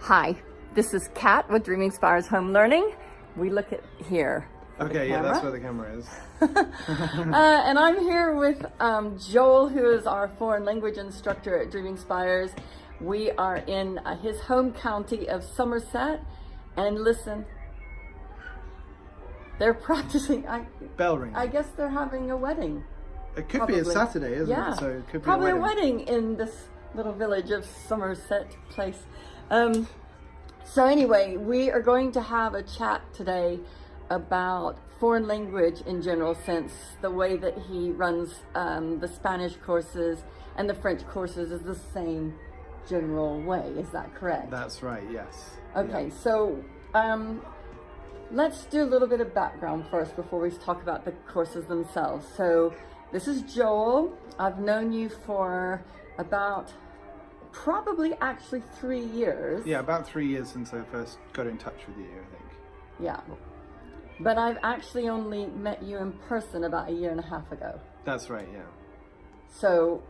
Hi, this is Kat with Dreaming Spires Home Learning. We look at here. Okay, yeah, that's where the camera is. And I'm here with Joel, who is our foreign language instructor at Dreaming Spires. We are in his home county of Somerset, and listen, they're practicing. Bell ring. I guess they're having a wedding. It could probably be a Saturday, isn't yeah. it? So it could probably be a wedding. in this little village of Somerset Place. So anyway, we are going to have a chat today about foreign language in general sense. The way that he runs the Spanish courses and the French courses is the same general way. Is that correct? That's right, yes. Okay, yeah. so let's do a little bit of background first before we talk about the courses themselves. So this is Joel. I've known you for about probably actually 3 years. Yeah, about 3 years since I first got in touch with you, I think. Yeah. But I've actually only met you in person about 1.5 years ago. That's right, yeah. So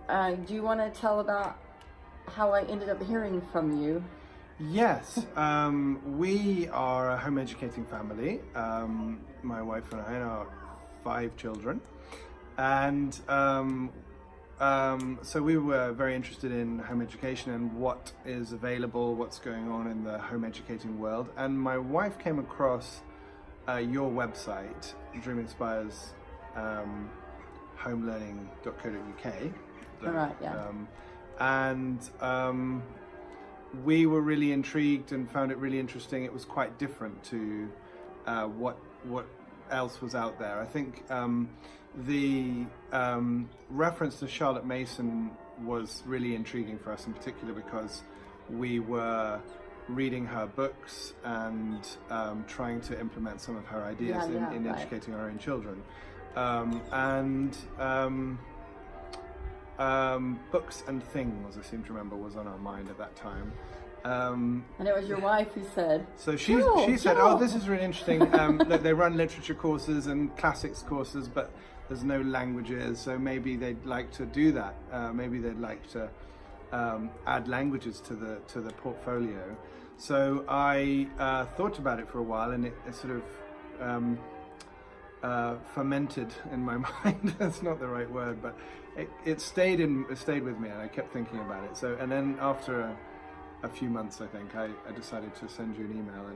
do you want to tell about how I ended up hearing from you? Yes, we are a home educating family. My wife and I are 5 children. And so we were very interested in home education and what is available, what's going on in the home educating world. And my wife came across your website, Dreaming Spires homelearning.co.uk. All right, yeah. We were really intrigued and found it really interesting. It was quite different to what else was out there. I think the reference to Charlotte Mason was really intriguing for us, in particular because we were reading her books and trying to implement some of her ideas in right. educating our own children. Books and Things, I seem to remember, was on our mind at that time. And it was your wife who said. So she said, "Oh, this is really interesting. Look, they run literature courses and classics courses, but there's no languages. So maybe they'd like to do that. Maybe they'd like to add languages to the portfolio." So I thought about it for a while, and it sort of fermented in my mind. That's not the right word, but it stayed with me, and I kept thinking about it. So, and then after a few months, I think I decided to send you an email,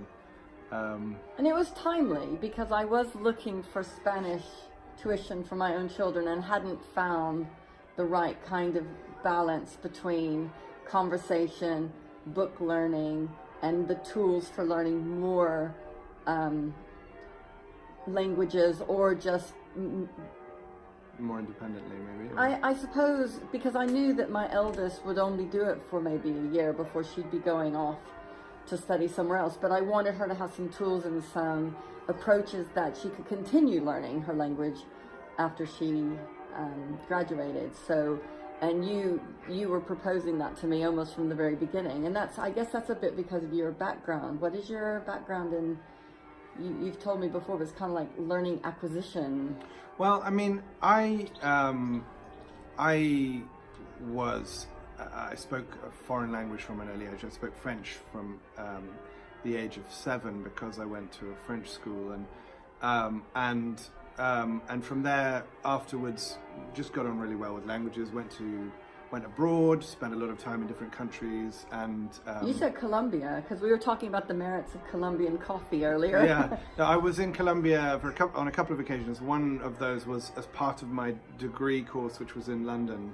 and it was timely because I was looking for Spanish tuition for my own children and hadn't found the right kind of balance between conversation, book learning, and the tools for learning more languages, or just more independently, maybe. I suppose because I knew that my eldest would only do it for maybe a year before she'd be going off to study somewhere else. But I wanted her to have some tools and some approaches that she could continue learning her language after she graduated. So, and you were proposing that to me almost from the very beginning, and I guess that's a bit because of your background. What is your background in? You've told me before, but it's kind of like learning acquisition. Well, I mean, I spoke a foreign language from an early age. I spoke French from the age of 7 because I went to a French school, and from there afterwards just got on really well with languages. Went abroad, spent a lot of time in different countries, and you said Colombia because we were talking about the merits of Colombian coffee earlier. Yeah, no, I was in Colombia on a couple of occasions. One of those was as part of my degree course, which was in London,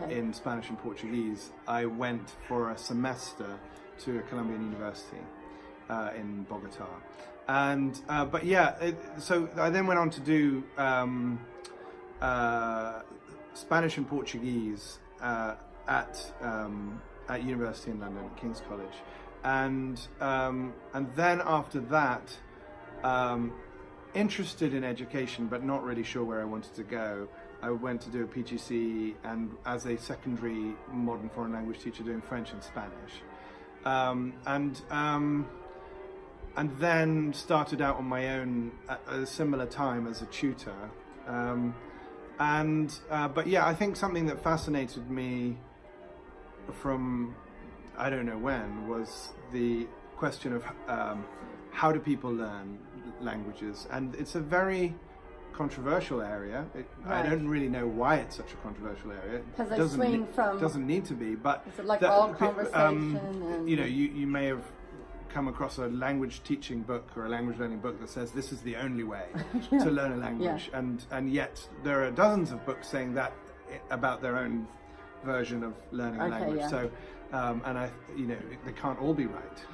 in Spanish and Portuguese. I went for a semester to a Colombian university in Bogota, and but yeah, so I then went on to do Spanish and Portuguese at university in London, at King's College, and then after that, interested in education but not really sure where I wanted to go. I went to do a PGC and as a secondary modern foreign language teacher doing French and Spanish, and then started out on my own at a similar time as a tutor. But yeah, I think something that fascinated me from I don't know when, was the question of how do people learn languages, and it's a very controversial area. I don't really know why it's such a controversial area. Because they swing from... doesn't need to be, but... Is it like all conversation? And... You know, you may have come across a language teaching book or a language learning book that says this is the only way to learn a language, and yet there are dozens of books saying that about their own version of learning a language. So, and they can't all be right.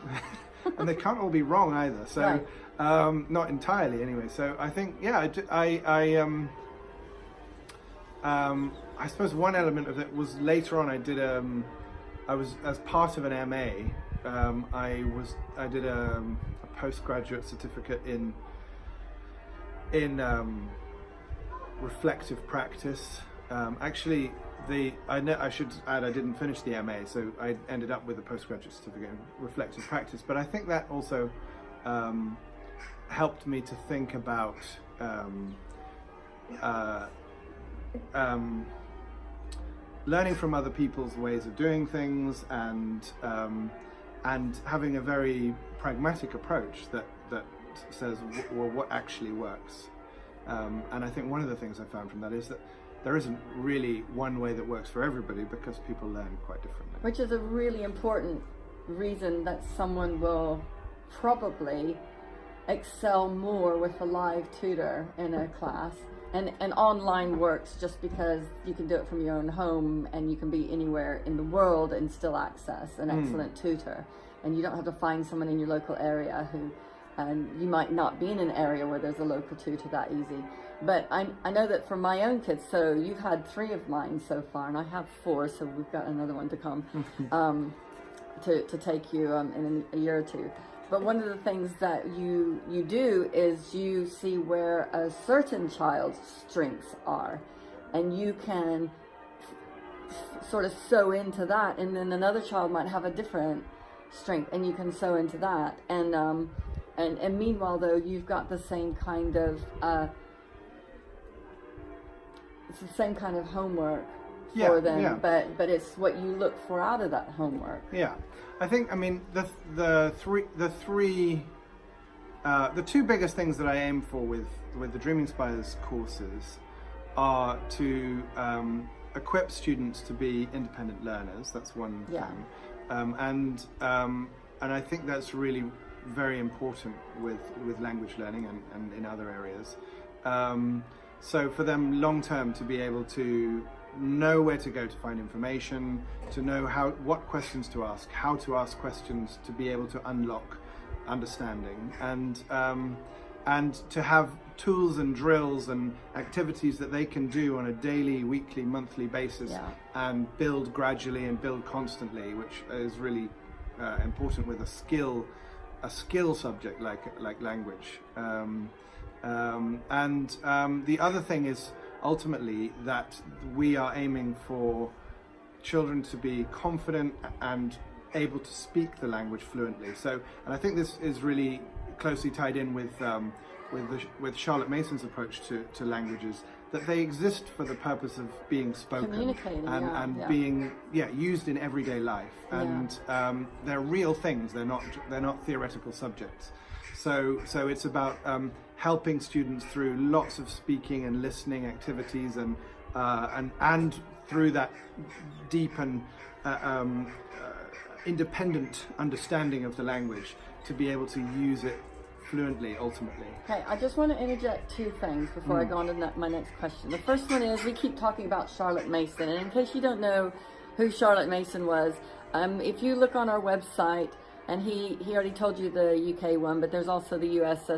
And they can't all be wrong either. So, not entirely anyway. So I think, I suppose one element of it was later on. I was, as part of an MA, I did a postgraduate certificate in reflective practice. Actually, I should add, I didn't finish the MA, so I ended up with a postgraduate certificate in reflective practice. But I think that also helped me to think about learning from other people's ways of doing things, and having a very pragmatic approach that says, well, what actually works. And I think one of the things I found from that is that there isn't really one way that works for everybody, because people learn quite differently. Which is a really important reason that someone will probably excel more with a live tutor in a class. And online works just because you can do it from your own home, and you can be anywhere in the world and still access an excellent tutor. And you don't have to find someone in your local area who, and you might not be in an area where there's a local tutor that easy. But I know that for my own kids, so you've had 3 of mine so far, and I have 4, so we've got another one to come to take you in a year or 2. But one of the things that you do is you see where a certain child's strengths are, and you can sort of sew into that, and then another child might have a different strength, and you can sew into that. And meanwhile, though, you've got the same kind of it's the same kind of homework for them, but it's what you look for out of that homework. Yeah, I think, I mean, the 2 biggest things that I aim for with the Dreaming Spires courses are to equip students to be independent learners. That's one thing, and I think that's really very important with language learning and in other areas. So for them long term to be able to know where to go to find information, to know what questions to ask, how to ask questions, to be able to unlock understanding, and to have tools and drills and activities that they can do on a daily, weekly, monthly basis, and build gradually and build constantly, which is really important with a skill subject like language. The other thing is ultimately that we are aiming for children to be confident and able to speak the language fluently. So, and I think this is really closely tied in with Charlotte Mason's approach to languages, that they exist for the purpose of being spoken and being used in everyday life, and they're real things. They're not theoretical subjects. So it's about helping students through lots of speaking and listening activities, and through that deep and independent understanding of the language to be able to use it fluently ultimately. Okay, I just want to interject 2 things before I go on to my next question. The first one is, we keep talking about Charlotte Mason, and in case you don't know who Charlotte Mason was, if you look on our website, and he already told you the UK one, but there's also the US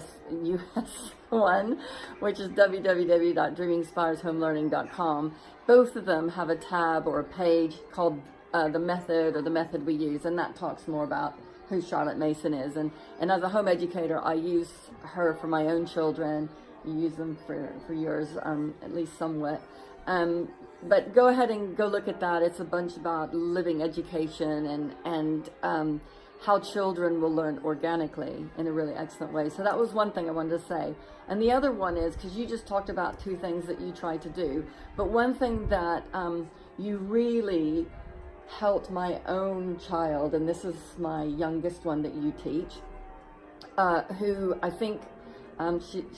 one, which is www.dreamingspiresHomeLearning.com. Both of them have a tab or a page called the method we use, and that talks more about who Charlotte Mason is. And as a home educator, I use her for my own children. You use them for yours, at least somewhat. But go ahead and go look at that. It's a bunch about living education and how children will learn organically in a really excellent way. So that was one thing I wanted to say. And the other one is, because you just talked about 2 things that you try to do, but one thing that you really helped my own child, and this is my youngest one that you teach, who I think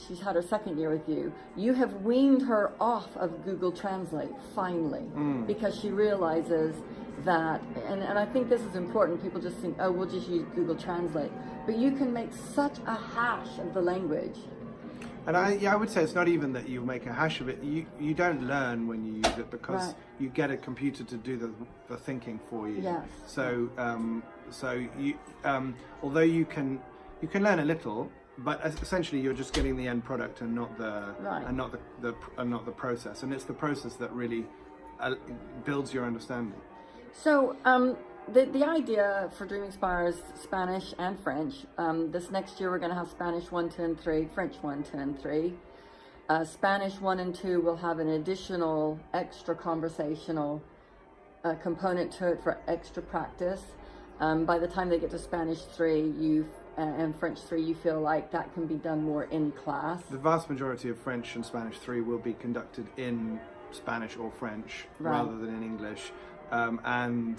she's had her second year with you. You have weaned her off of Google Translate finally, because she realizes that, and I think this is important. People just think, oh, we'll just use Google Translate, but you can make such a hash of the language. And I would say it's not even that you make a hash of it. You don't learn when you use it, because you get a computer to do the thinking for you. Yes. So you although you can learn a little, but essentially you're just getting the end product and not the process. And it's the process that really builds your understanding. So the idea for Dreaming Spires, Spanish and French. This next year we're going to have Spanish 1, 2, and 3, French 1, 2, and 3. Spanish 1 and 2 will have an additional extra conversational component to it for extra practice. By the time they get to Spanish 3, and French 3, you feel like that can be done more in class. The vast majority of French and Spanish 3 will be conducted in Spanish or French rather than in English. And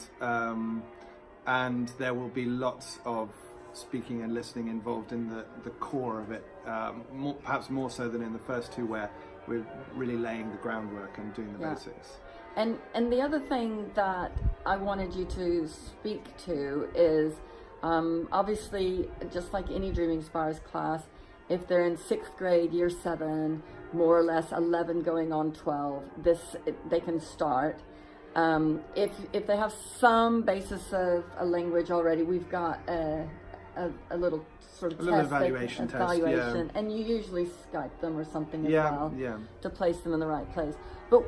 there will be lots of speaking and listening involved in the core of it, perhaps more so than in the first two, where we're really laying the groundwork and doing the basics. And the other thing that I wanted you to speak to is, obviously, just like any Dreaming Spires class, if they're in 6th grade, year 7, more or less 11 going on 12, they can start. If they have some basis of a language already, we've got a little sort of evaluation test, and you usually Skype them or something as well to place them in the right place. But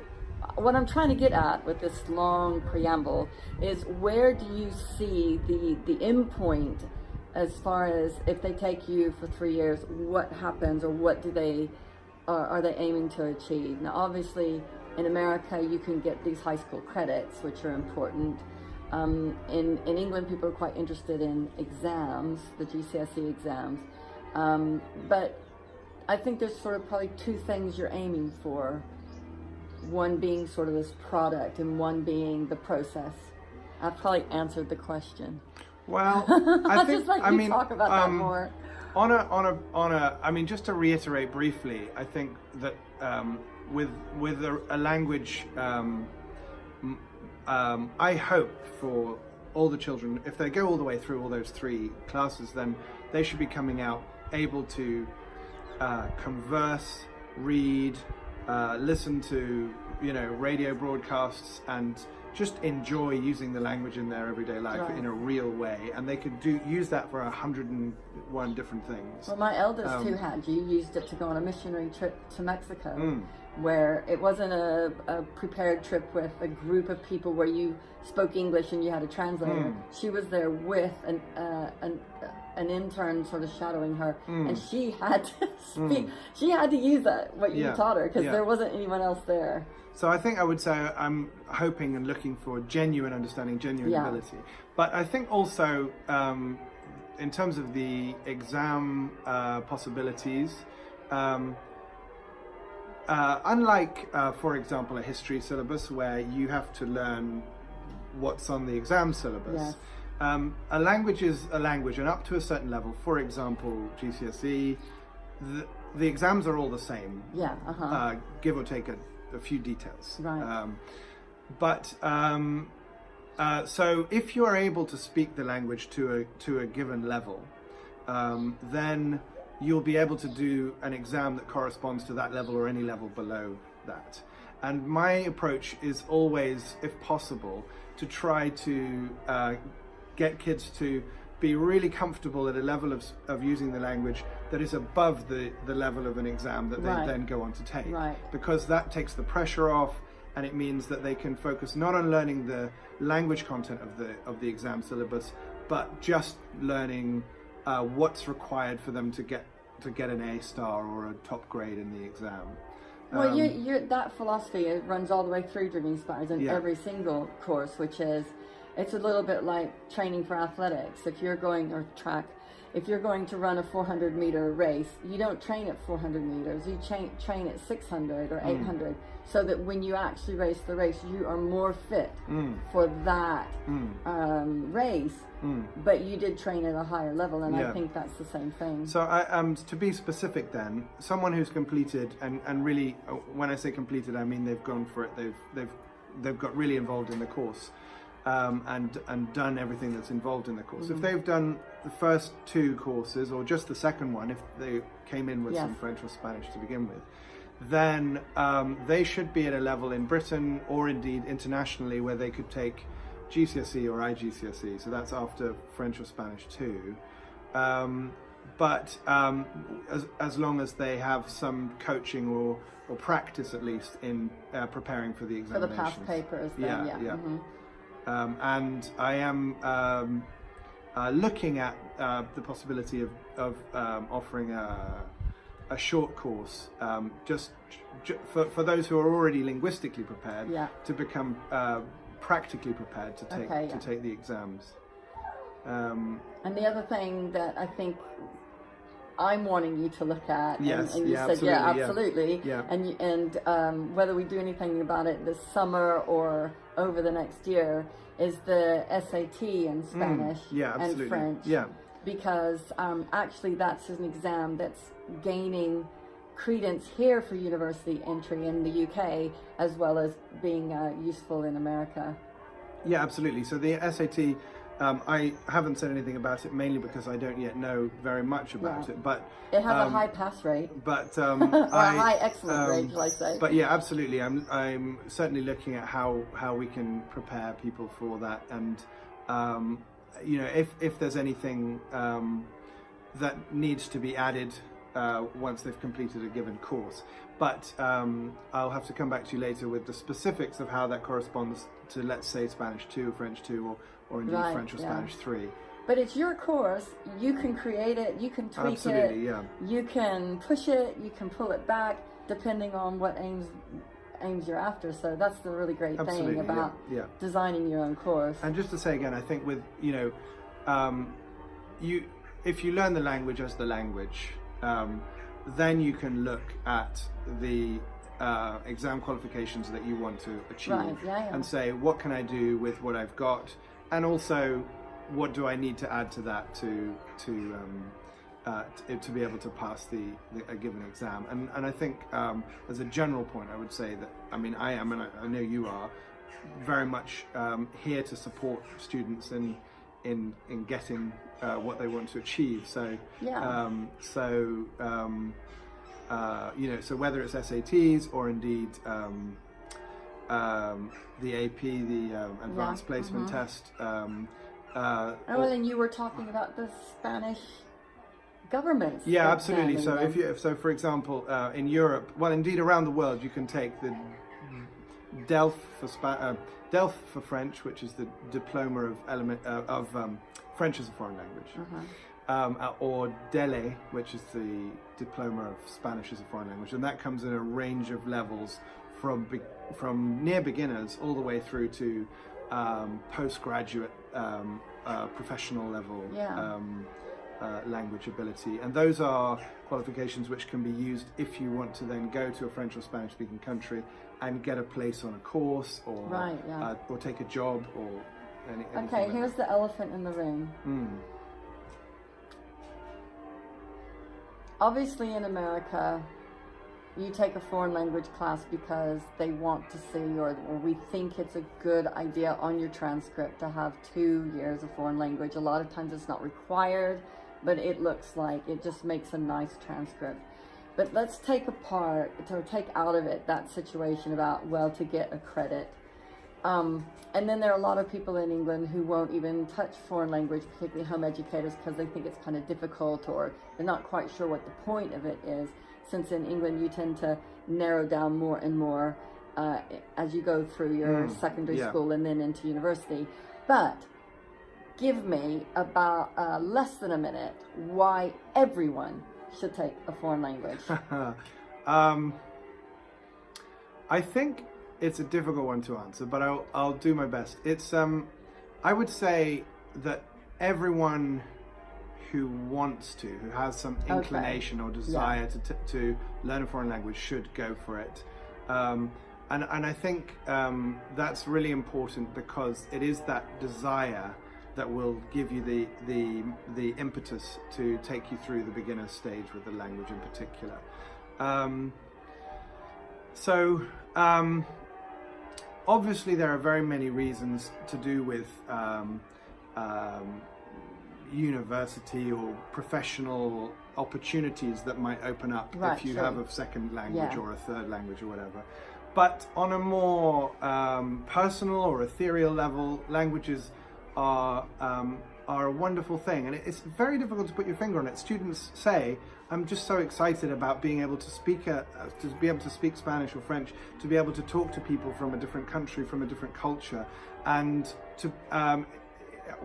what I'm trying to get at with this long preamble is, where do you see the end point as far as, if they take you for 3 years, what happens, or what are they aiming to achieve? Now, obviously, in America, you can get these high school credits, which are important. In England, people are quite interested in exams, the GCSE exams. But I think there's sort of probably 2 things you're aiming for. One being sort of this product, and one being the process. I've probably answered the question. Well, I think, just like you talk about that more. I mean, just to reiterate briefly, I think that with a language, I hope for all the children, if they go all the way through all those 3 classes, then they should be coming out able to converse, read, listen to radio broadcasts, and just enjoy using the language in their everyday life in a real way. And they could use that for 101 different things. Well, my eldest who used it to go on a missionary trip to Mexico, where it wasn't a prepared trip with a group of people where you spoke English and you had a translator. She was there with an intern sort of shadowing her, and she had to speak. She had to use what you taught her, because there wasn't anyone else there. So I think I would say I'm hoping and looking for genuine understanding, genuine ability. But I think also, in terms of the exam possibilities, unlike, for example, a history syllabus where you have to learn what's on the exam syllabus, a language is a language, and up to a certain level, for example, GCSE, the exams are all the same, give or take a few details. So if you are able to speak the language to a given level, then you'll be able to do an exam that corresponds to that level or any level below that. And my approach is always, if possible, to try to get kids to be really comfortable at a level of using the language that is above the level of an exam that they then go on to take. Because that takes the pressure off, and it means that they can focus not on learning the language content of the exam syllabus, but just learning what's required for them to get an A star or a top grade in the exam. Well, that philosophy, it runs all the way through Dreaming Spires in every single course, which is, It's a little bit like training for athletics. If you're going, or track, if you're going to run a 400-meter race, you don't train at 400 meters. You train at 600 or 800, so that when you actually race the race, you are more fit for that race. But you did train at a higher level, and I think that's the same thing. So to be specific then, someone who's completed, and really, when I say completed, I mean they've gone for it, they've got really involved in the course, and done everything that's involved in the course. If they've done the first 2 courses, or just the second one, if they came in with some French or Spanish to begin with, then they should be at a level in Britain, or indeed internationally, where they could take GCSE or IGCSE, so that's after French or Spanish too. But as long as they have some coaching or practice at least in preparing for the examinations. For the past papers, then, and I am looking at the possibility of offering a short course, just for those who are already linguistically prepared, to become practically prepared to take the exams. And the other thing that I think I'm wanting you to look at, and you said absolutely, and whether we do anything about it this summer or over the next year, is the SAT in Spanish and French. Because actually that's an exam that's gaining credence here for university entry in the UK, as well as being useful in America. Yeah, absolutely. So the SAT, I haven't said anything about it, mainly because I don't yet know very much about it. But it has a high pass rate. But or a high excellent rate, shall I say? But yeah, absolutely. I'm certainly looking at how we can prepare people for that, and you know, if there's anything that needs to be added once they've completed a given course. But I'll have to come back to you later with the specifics of how that corresponds to, let's say, Spanish 2, French 2, or indeed French or Spanish 3. But it's your course. You can create it, you can tweak it, you can push it, you can pull it back, depending on what aims you're after. So that's the really great thing about designing your own course. And just to say again, I think with, you know, if you learn the language as the language, then you can look at the exam qualifications that you want to achieve, and say, what can I do with what I've got, and also what do I need to add to that to be able to pass a given exam. And I think as a general point, I would say that, I mean, I am, and I know you are, very much here to support students in getting what they want to achieve. So you know, so whether it's SATs or indeed the AP, the Advanced Placement Test. And you were talking about the Spanish government. Yeah, absolutely. So for example, in Europe, well, indeed around the world, you can take the DELF for French, which is the diploma of French as a foreign language, or DELE, which is the diploma of Spanish as a foreign language, and that comes in a range of levels from near beginners all the way through to postgraduate professional level language ability, and those are qualifications which can be used if you want to then go to a French or Spanish speaking country and get a place on a course, or take a job, or anything. Okay, here's the elephant in the room. Obviously in America, you take a foreign language class because they want to see, or we think it's a good idea on your transcript to have 2 years of foreign language. A lot of times it's not required, but it looks like it just makes a nice transcript. But let's take out of it that situation about, well, to get a credit. And then there are a lot of people in England who won't even touch foreign language, particularly home educators, because they think it's kind of difficult, or they're not quite sure what the point of it is, since in England you tend to narrow down more and more as you go through your secondary school and then into university. But give me about less than a minute why everyone should take a foreign language. I think it's a difficult one to answer, but I'll do my best. It's I would say that everyone who wants to, who has some inclination or desire to learn a foreign language should go for it. And I think that's really important, because it is that desire that will give you the impetus to take you through the beginner stage with the language in particular. Obviously there are very many reasons to do with university or professional opportunities that might open up if you have a second language or a third language or whatever. But on a more personal or ethereal level, languages are a wonderful thing, and it's very difficult to put your finger on it. Students say, "I'm just so excited about being able to speak Spanish or French, to be able to talk to people from a different country, from a different culture, and to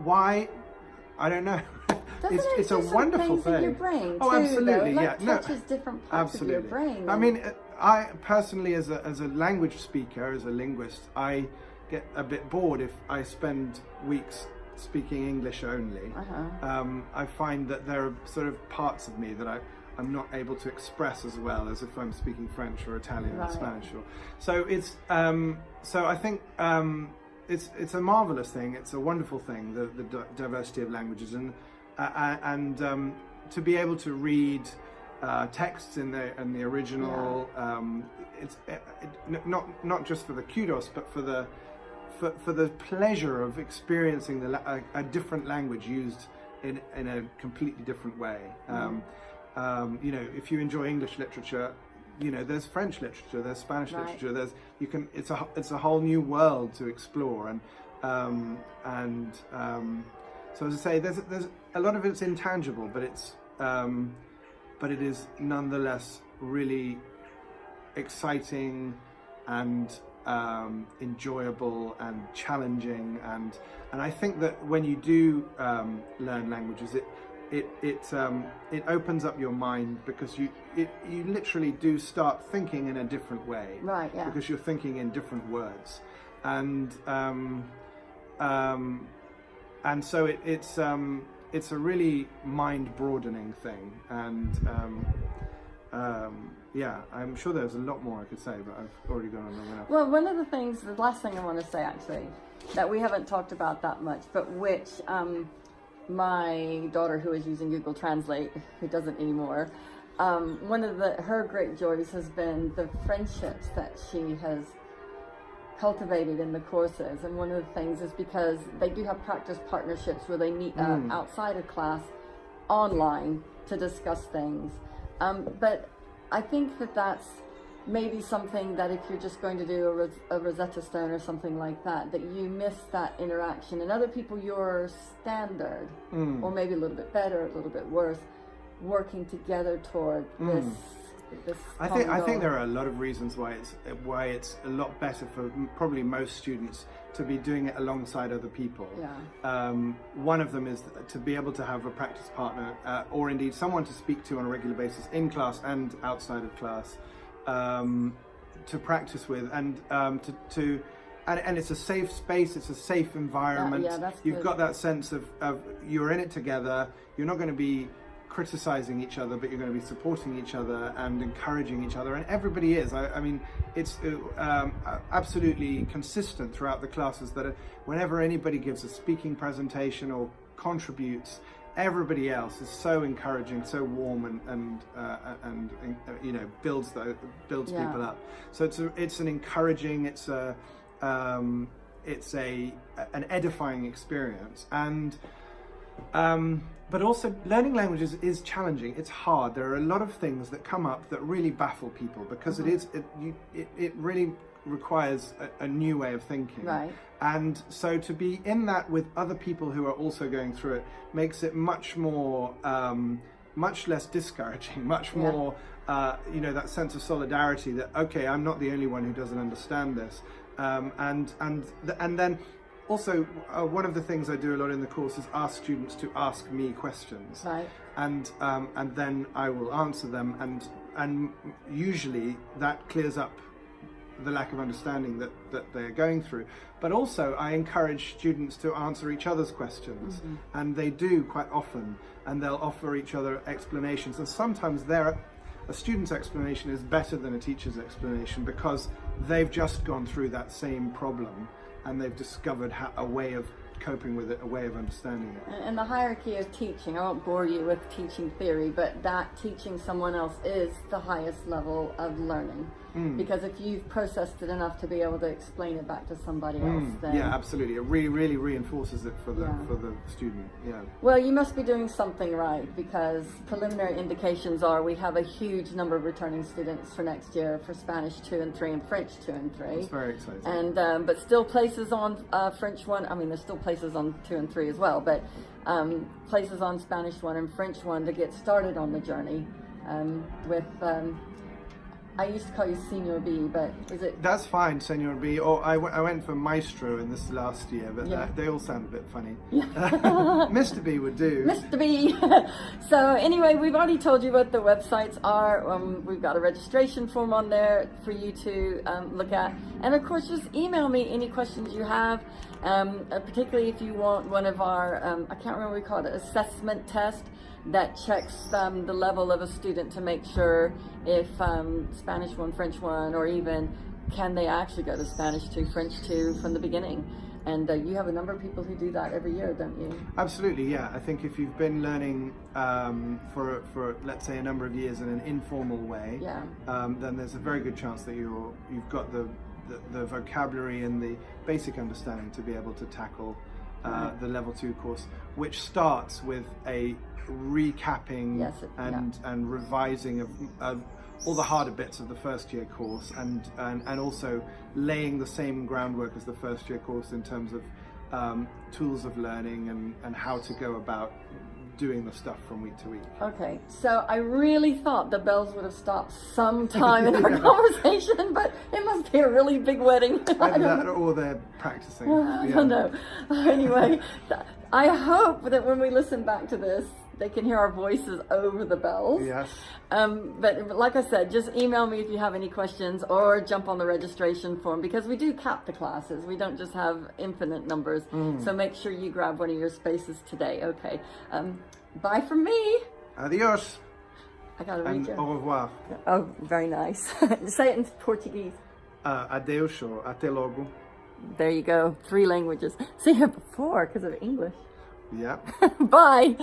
why." I don't know. It's a wonderful thing. In your brain oh, too, absolutely, though. yeah. Touches different parts of your brain. I mean, I personally, as a language speaker, as a linguist, I get a bit bored if I spend weeks speaking English only. I find that there are sort of parts of me that I'm not able to express as well as if I'm speaking French or Italian or Spanish. So it's so I think. It's a marvelous thing. It's a wonderful thing, the diversity of languages, and to be able to read texts in the original. It's not just for the kudos, but for the pleasure of experiencing a different language used in a completely different way. You know, if you enjoy English literature, you know, there's French literature, there's Spanish literature. It's a whole new world to explore, and so as I say, there's a lot of it's intangible, but it is nonetheless really exciting and enjoyable and challenging, and I think that when you do learn languages, it opens up your mind, because you literally do start thinking in a different way, because you're thinking in different words, and so it's a really mind-broadening thing, and yeah, I'm sure there's a lot more I could say, but I've already gone on long enough. Well, one of the last thing I want to say actually, that we haven't talked about that much, but which my daughter, who is using Google Translate, who doesn't anymore, one of her great joys has been the friendships that she has cultivated in the courses. And one of the things is because they do have practice partnerships where they meet outside of class online to discuss things. But I think that's maybe something that if you're just going to do a Rosetta Stone or something like that you miss that interaction, and other people your standard, or maybe a little bit better, a little bit worse, working together toward this. I think there are a lot of reasons why it's a lot better for probably most students to be doing it alongside other people. One of them is to be able to have a practice partner, or indeed someone to speak to on a regular basis in class and outside of class. To practice with, and and it's a safe space, it's a safe environment. You've got that sense of you're in it together. You're not going to be criticizing each other, but you're going to be supporting each other and encouraging each other, and everybody is. I mean, it's absolutely consistent throughout the classes that whenever anybody gives a speaking presentation or contributes, everybody else is so encouraging, so warm, and you know, builds people up. So it's an encouraging, it's an edifying experience, and but also learning languages is challenging. It's hard. There are a lot of things that come up that really baffle people, because it really requires a new way of thinking. And so to be in that with other people who are also going through it makes it much more, much less discouraging, much more, you know, that sense of solidarity that, okay, I'm not the only one who doesn't understand this. And then also, one of the things I do a lot in the course is ask students to ask me questions. And then I will answer them, and usually that clears up the lack of understanding that they're going through. But also I encourage students to answer each other's questions, and they do quite often, and they'll offer each other explanations, and sometimes a student's explanation is better than a teacher's explanation because they've just gone through that same problem and they've discovered a way of coping with it, a way of understanding it. And the hierarchy of teaching, I won't bore you with teaching theory, but that teaching someone else is the highest level of learning. Because if you've processed it enough to be able to explain it back to somebody else, then... Yeah, absolutely. It really reinforces it for the student. Yeah. Well, you must be doing something right, because preliminary indications are we have a huge number of returning students for next year for Spanish 2 and 3 and French 2 and 3. It's very exciting. And but still places on French 1. I mean, there's still places on 2 and 3 as well, but places on Spanish 1 and French 1 to get started on the journey with. I used to call you Senior B, but is it? That's fine, Senor B. Or I went for Maestro in this last year, but they all sound a bit funny. Yeah. Mr. B would do. Mr. B. So anyway, we've already told you what the websites are. We've got a registration form on there for you to look at. And of course, just email me any questions you have, particularly if you want one of our, I can't remember what we call it, assessment test that checks the level of a student to make sure if Spanish 1, French 1, or even can they actually go to Spanish 2, French 2 from the beginning. And you have a number of people who do that every year, don't you? Absolutely, yeah. I think if you've been learning for let's say a number of years in an informal way, then there's a very good chance that you've got the vocabulary and the basic understanding to be able to tackle the level 2 course, which starts with a recapping and revising of all the harder bits of the first year course, and also laying the same groundwork as the first year course in terms of tools of learning and how to go about doing the stuff from week to week. Okay, so I really thought the bells would have stopped sometime in our conversation, but it must be a really big wedding. Either that or they're practicing. I don't know. Anyway, I hope that when we listen back to this, they can hear our voices over the bells. Yes. But like I said, just email me if you have any questions, or jump on the registration form, because we do cap the classes. We don't just have infinite numbers. So make sure you grab one of your spaces today. Okay. Bye from me. Adios. I gotta read you. Au revoir. Oh, very nice. Say it in Portuguese. Adeus or até logo. There you go. 3 languages. See here before because of English. Yeah. Bye.